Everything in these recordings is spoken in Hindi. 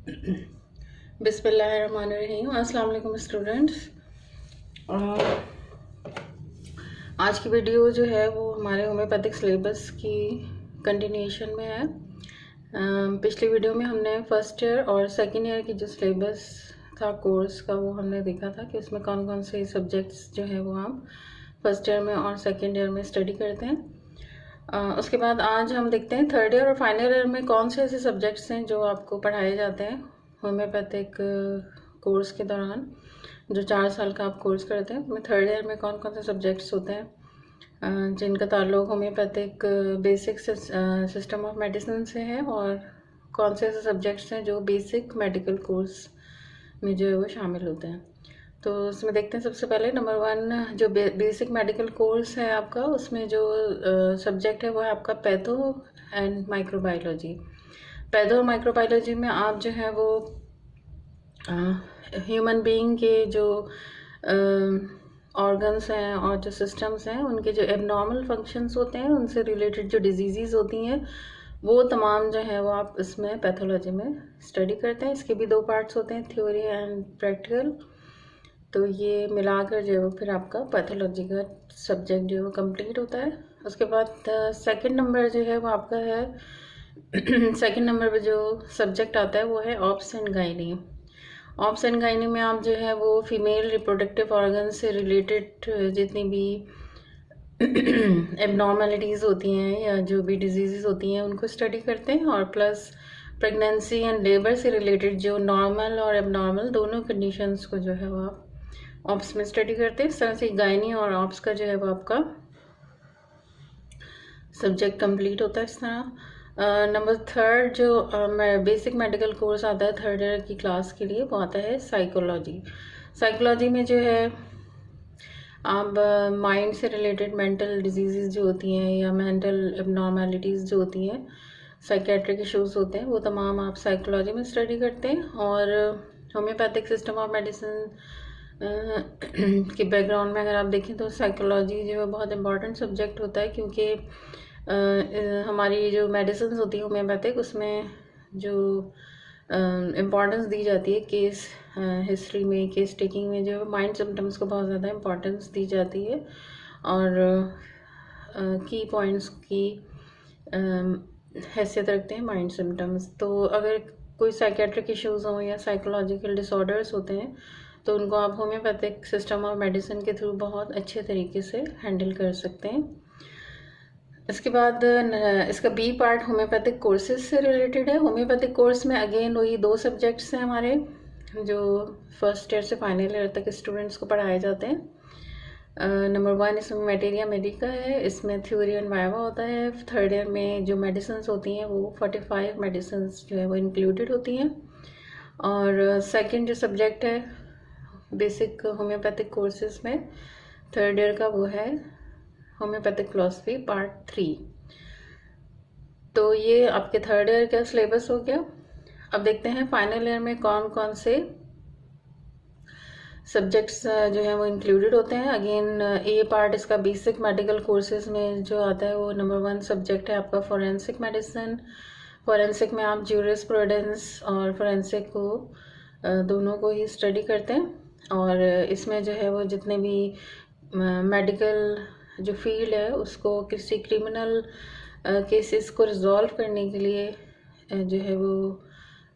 बिस्मिल्लाहिर्रहमानिर्रहीम। अस्सलाम वालेकुम स्टूडेंट्स। आज की वीडियो जो है वो हमारे होम्योपैथिक सिलेबस की कंटिन्यूएशन में है। पिछली वीडियो में हमने फर्स्ट ईयर और सेकेंड ईयर की जो सिलेबस था कोर्स का वो हमने देखा था कि उसमें कौन कौन से सब्जेक्ट्स जो है वो आप फर्स्ट ईयर में और सेकेंड ईयर में स्टडी करते हैं। उसके बाद आज हम देखते हैं थर्ड ईयर और फाइनल ईयर में कौन से ऐसे सब्जेक्ट्स हैं जो आपको पढ़ाए जाते हैं होम्योपैथिक कोर्स के दौरान। जो 4 साल का आप कोर्स करते हैं उसमें थर्ड ईयर में कौन कौन से सब्जेक्ट्स होते हैं जिनका ताल्लुक homeopathic basic system of medicine से है, और कौन से ऐसे सब्जेक्ट्स हैं जो बेसिक मेडिकल कोर्स में जो है वो शामिल होते हैं। तो उसमें देखते हैं सबसे पहले नंबर 1 जो बेसिक मेडिकल कोर्स है आपका, उसमें जो सब्जेक्ट है वो है आपका पैथो एंड माइक्रोबायोलॉजी। पैथो और माइक्रोबायोलॉजी में आप जो है वो ह्यूमन बीइंग के जो ऑर्गन्स हैं और जो सिस्टम्स हैं उनके जो एबनॉर्मल फंक्शंस होते हैं उनसे रिलेटेड जो डिजीज़ होती हैं वो तमाम जो है वो आप इसमें पैथोलॉजी में स्टडी करते हैं। इसके भी 2 पार्ट्स होते हैं, थ्योरी एंड प्रैक्टिकल। तो ये मिलाकर जो है वो फिर आपका पैथोलॉजी का सब्जेक्ट जो है वो कंप्लीट होता है। उसके बाद सेकंड नंबर जो है वो आपका है सेकंड नंबर पे जो सब्जेक्ट आता है वो है obs and gynae. Obs and gynae में आप जो है वो फीमेल रिप्रोडक्टिव ऑर्गन से रिलेटेड जितनी भी एबनॉर्मेलिटीज़ होती हैं या जो भी डिजीज़ होती हैं उनको स्टडी करते हैं, और प्लस प्रेगनेंसी एंड लेबर से रिलेटेड जो नॉर्मल और एबनॉर्मल दोनों कंडीशंस को जो है वो आप ऑब्स में स्टडी करते हैं। इस तरह से गायनी और ऑब्स का जो है वो आपका सब्जेक्ट कंप्लीट होता है इस तरह। नंबर 3 जो बेसिक मेडिकल कोर्स आता है थर्ड ईयर की क्लास के लिए वो आता है साइकोलॉजी। साइकोलॉजी में जो है आप माइंड से रिलेटेड मेंटल डिजीज़ जो होती हैं या मेंटल एबनॉर्मेलिटीज़ जो होती हैं, साइकेट्रिक इश्यूज़ होते हैं, वो तमाम आप साइकोलॉजी में स्टडी करते हैं। और होम्योपैथिक सिस्टम ऑफ मेडिसिन के बैकग्राउंड में अगर आप देखें तो साइकोलॉजी जो है बहुत इंपॉर्टेंट सब्जेक्ट होता है, क्योंकि हमारी जो मेडिसिन होती है होम्योपैथिक उसमें जो इम्पॉर्टेंस दी जाती है केस हिस्ट्री में, केस टेकिंग में जो माइंड सिम्टम्स को बहुत ज़्यादा इम्पॉर्टेंस दी जाती है, और की पॉइंट्स की हैसियत रखते हैं माइंड सिम्टम्स। तो अगर कोई साइकेट्रिक इश्यूज़ हों या साइकोलॉजिकल डिसऑर्डर्स होते हैं तो उनको आप होम्योपैथिक सिस्टम ऑफ मेडिसिन के थ्रू बहुत अच्छे तरीके से हैंडल कर सकते हैं। इसके बाद इसका बी पार्ट होम्योपैथिक कोर्सेज से रिलेटेड है। होम्योपैथिक कोर्स में अगेन वही 2 सब्जेक्ट्स हैं हमारे जो फर्स्ट ईयर से फाइनल ईयर तक स्टूडेंट्स को पढ़ाए जाते हैं। नंबर 1 इसमें मटेरिया मेडिका है, इसमें थ्योरी एंड वाइवा होता है। थर्ड ईयर में जो मेडिसिन होती हैं वो 45 मेडिसिन जो है वो इंक्लूडेड होती हैं। और सेकेंड जो सब्जेक्ट है बेसिक होम्योपैथिक कोर्सेज में थर्ड ईयर का वो है होम्योपैथिक फिलॉसफी पार्ट 3। तो ये आपके थर्ड ईयर का सिलेबस हो गया। अब देखते हैं फाइनल ईयर में कौन कौन से सब्जेक्ट्स जो है वो इंक्लूडेड होते हैं। अगेन ए पार्ट इसका बेसिक मेडिकल कोर्सेज में जो आता है वो नंबर 1 सब्जेक्ट है आपका फोरेंसिक मेडिसिन। फोरेंसिक में आप ज्यूरिस्प्रूडेंस और फोरेंसिक को दोनों को ही स्टडी करते हैं, और इसमें जो है वो जितने भी मेडिकल जो फील्ड है उसको किसी क्रिमिनल केसेस को रिजॉल्व करने के लिए जो है वो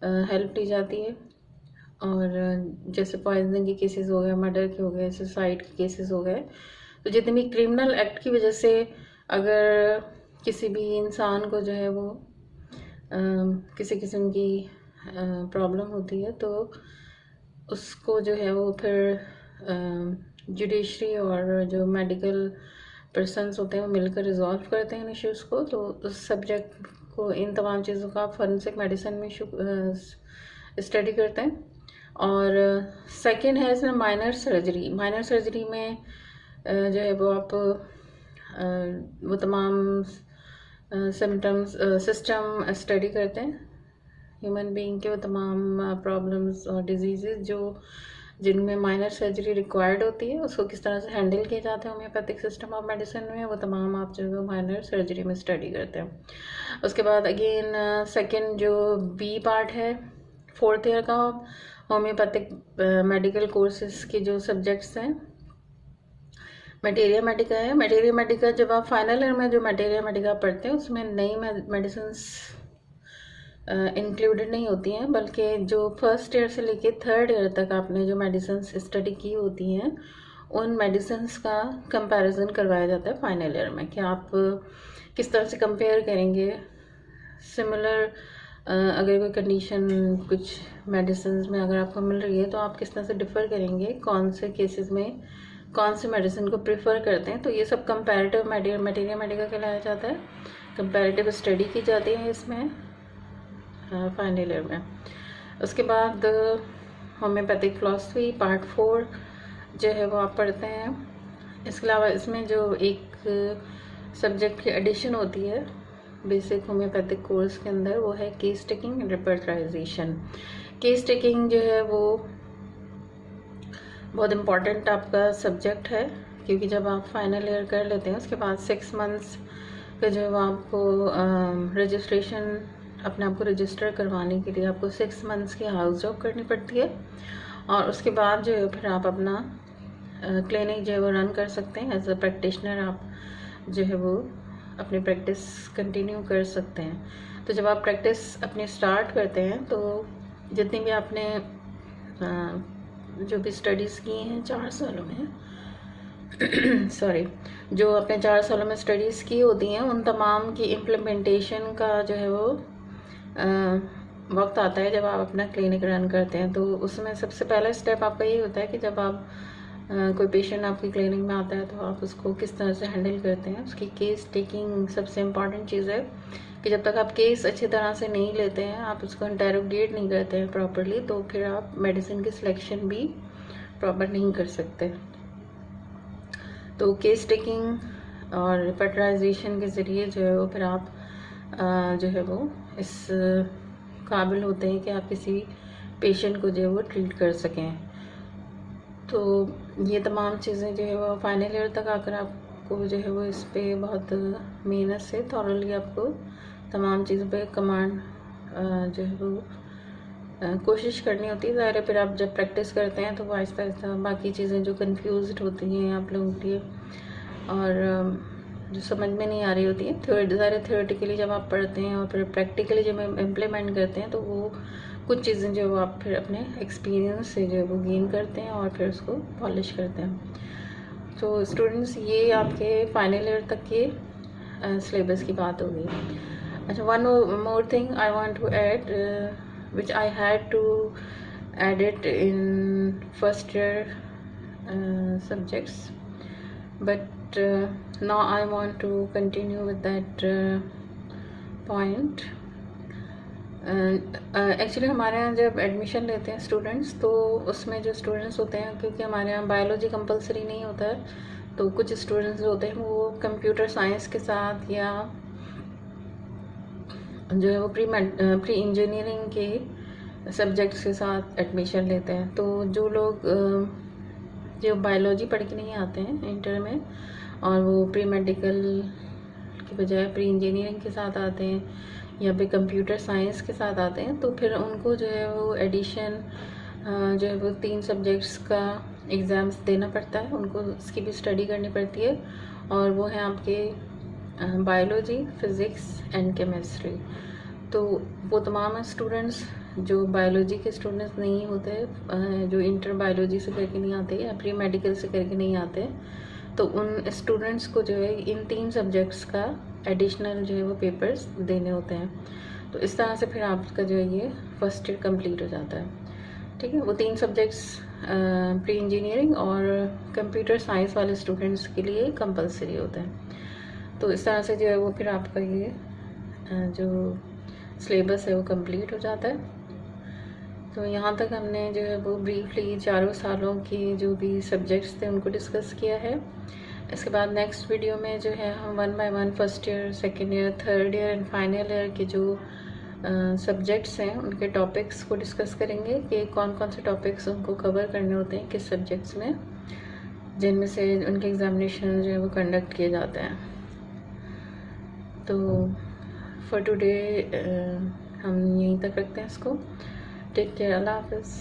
हेल्प दी जाती है। और जैसे पॉइजनिंग के केसेस हो गए, मर्डर के हो गए, सुसाइड के केसेस हो गए, तो जितने भी क्रिमिनल एक्ट की वजह से अगर किसी भी इंसान को जो है वो किसी किस्म की प्रॉब्लम होती है तो उसको जो है वो फिर जुडिशरी और जो मेडिकल पर्सनस होते हैं वो मिलकर रिजॉल्व करते हैं इन इश्यूज़ को। तो उस सब्जेक्ट को, इन तमाम चीज़ों को आप फोरेंसिक मेडिसिन में स्टडी करते हैं। और सेकंड है इसमें माइनर सर्जरी। माइनर सर्जरी में जो है वो आप वो तमाम सिम्टम्स सिस्टम स्टडी करते हैं ह्यूमन बीइंग के, वो तमाम प्रॉब्लम्स और डिजीज़ जो जिनमें माइनर सर्जरी रिक्वायर्ड होती है उसको किस तरह से हैंडल किया जाता है होम्योपैथिक सिस्टम ऑफ मेडिसिन में, वो तमाम आप जो है माइनर सर्जरी में स्टडी करते हैं। उसके बाद अगेन सेकंड जो बी पार्ट है 4th ईयर का होम्योपैथिक मेडिकल कोर्सेज के जो सब्जेक्ट्स हैं, मटेरिया मेडिका है। मटेरिया मेडिका जब आप फाइनल ईयर में जो मटेरिया मेडिका पढ़ते हैं उसमें नई मेडिसिन्स इंक्लूडेड नहीं होती हैं, बल्कि जो फर्स्ट ईयर से लेके 3rd ईयर तक आपने जो मेडिसिन्स स्टडी की होती हैं उन मेडिसिन्स का कंपैरिजन करवाया जाता है फाइनल ईयर में, कि आप किस तरह से कंपेयर करेंगे सिमिलर अगर कोई कंडीशन कुछ मेडिसिन्स में अगर आपको मिल रही है तो आप किस तरह से डिफ़र करेंगे, कौन से केसेस में कौन से मेडिसिन को प्रेफर करते हैं। तो ये सब कंपैरेटिव मटेरिया मेडिका कहलाया जाता है। कंपैरेटिव स्टडी की जाती है इसमें फाइनल ईयर में। उसके बाद होम्योपैथिक फिलॉसफी पार्ट 4 जो है वो आप पढ़ते हैं। इसके अलावा इसमें जो एक सब्जेक्ट की एडिशन होती है बेसिक होम्योपैथिक कोर्स के अंदर, वो है case taking and repertorization. Case taking जो है वो बहुत इम्पॉर्टेंट आपका सब्जेक्ट है, क्योंकि जब आप फाइनल ईयर कर लेते हैं उसके बाद 6 मंथ्स का जो है आपको रजिस्ट्रेशन अपने आप को रजिस्टर करवाने के लिए आपको 6 मंथ्स की हाउस जॉब करनी पड़ती है, और उसके बाद जो है फिर आप अपना क्लिनिक जो है वो रन कर सकते हैं। एज अ प्रैक्टिशनर आप जो है वो अपनी प्रैक्टिस कंटिन्यू कर सकते हैं। तो जब आप प्रैक्टिस अपनी स्टार्ट करते हैं तो जितनी भी आपने जो भी स्टडीज़ की हैं 4 सालों में सॉरी, जो अपने 4 सालों में स्टडीज़ की होती हैं उन तमाम की इम्प्लीमेंटेशन का जो है वो वक्त आता है जब आप अपना क्लिनिक रन करते हैं। तो उसमें सबसे पहला स्टेप आपका ये होता है कि जब आप कोई पेशेंट आपकी क्लिनिक में आता है तो आप उसको किस तरह से हैंडल करते हैं। उसकी केस टेकिंग सबसे इम्पॉर्टेंट चीज़ है कि जब तक आप केस अच्छी तरह से नहीं लेते हैं, आप उसको इंटेरोगेट नहीं करते हैं प्रॉपरली, तो फिर आप मेडिसिन की सिलेक्शन भी प्रॉपर नहीं कर सकते। तो केस टेकिंग और रिपर्टराइजेशन के ज़रिए जो है वो फिर आप जो है वो इस काबिल होते हैं कि आप किसी पेशेंट को जो है वो ट्रीट कर सकें। तो ये तमाम चीज़ें जो है वो फाइनल ईयर तक आकर आपको जो है वो इस पे बहुत मेहनत से थॉरली आपको तमाम चीज़ों पे कमांड जो है वो कोशिश करनी होती है। ज़ाहिर है फिर आप जब प्रैक्टिस करते हैं तो वो आहिस्ता आहिस्ता बाकी चीज़ें जो कंफ्यूज्ड होती हैं आप लोगों के लिए और जो समझ में नहीं आ रही होती है, थ्योरेटिकली जब आप पढ़ते हैं और फिर प्रैक्टिकली जब इम्प्लीमेंट करते हैं तो वो कुछ चीज़ें जो वो आप फिर अपने एक्सपीरियंस से जो है वो गेन करते हैं और फिर उसको पॉलिश करते हैं। तो स्टूडेंट्स ये आपके फाइनल ईयर तक के सिलेबस की बात होगी। अच्छा, one more thing I want to add which I had to add it in first year subjects, but now I want to continue with that point. Actually हमारे यहाँ जब एडमिशन लेते हैं स्टूडेंट्स तो उसमें जो स्टूडेंट्स होते हैं, क्योंकि हमारे यहाँ बायोलॉजी कंपलसरी नहीं होता है, तो कुछ स्टूडेंट्स जो होते हैं वो कंप्यूटर साइंस के साथ या जो है वो प्री इंजीनियरिंग के सब्जेक्ट्स के साथ एडमिशन लेते हैं। तो जो लोग जो बायोलॉजी पढ़ के नहीं आते हैं इंटर में और वो प्री मेडिकल के बजाय प्री इंजीनियरिंग के साथ आते हैं या फिर कंप्यूटर साइंस के साथ आते हैं, तो फिर उनको जो है वो एडिशन जो है वो 3 सब्जेक्ट्स का एग्ज़ाम्स देना पड़ता है, उनको उसकी भी स्टडी करनी पड़ती है, और वो है आपके बायोलॉजी, फिज़िक्स एंड केमिस्ट्री। तो वो तमाम स्टूडेंट्स जो बायोलॉजी के स्टूडेंट्स नहीं होते, जो इंटर बायोलॉजी से करके नहीं आते या प्री मेडिकल से करके नहीं आते, तो उन स्टूडेंट्स को जो है इन 3 सब्जेक्ट्स का एडिशनल जो है वो पेपर्स देने होते हैं। तो इस तरह से फिर आपका जो है ये फर्स्ट ईयर कंप्लीट हो जाता है। ठीक है, वो 3 सब्जेक्ट्स प्री इंजीनियरिंग और कंप्यूटर साइंस वाले स्टूडेंट्स के लिए कंपलसरी होते हैं। तो इस तरह से जो है वो फिर आपका ये जो सिलेबस है वो कंप्लीट हो जाता है। तो यहाँ तक हमने जो है वो ब्रीफली 4 सालों के जो भी सब्जेक्ट्स थे उनको डिस्कस किया है। इसके बाद नेक्स्ट वीडियो में जो है हम 1 by 1 first year, second year, third year and final year के जो सब्जेक्ट्स हैं उनके टॉपिक्स को डिस्कस करेंगे कि कौन कौन से टॉपिक्स उनको कवर करने होते हैं किस सब्जेक्ट्स में, जिनमें से उनके एग्ज़ामिनेशन जो है वो कंडक्ट किए जाते हैं। तो फॉर टुडे हम यहीं तक रखते हैं इसको। टेक केयर, अल्लाह हाफिज़।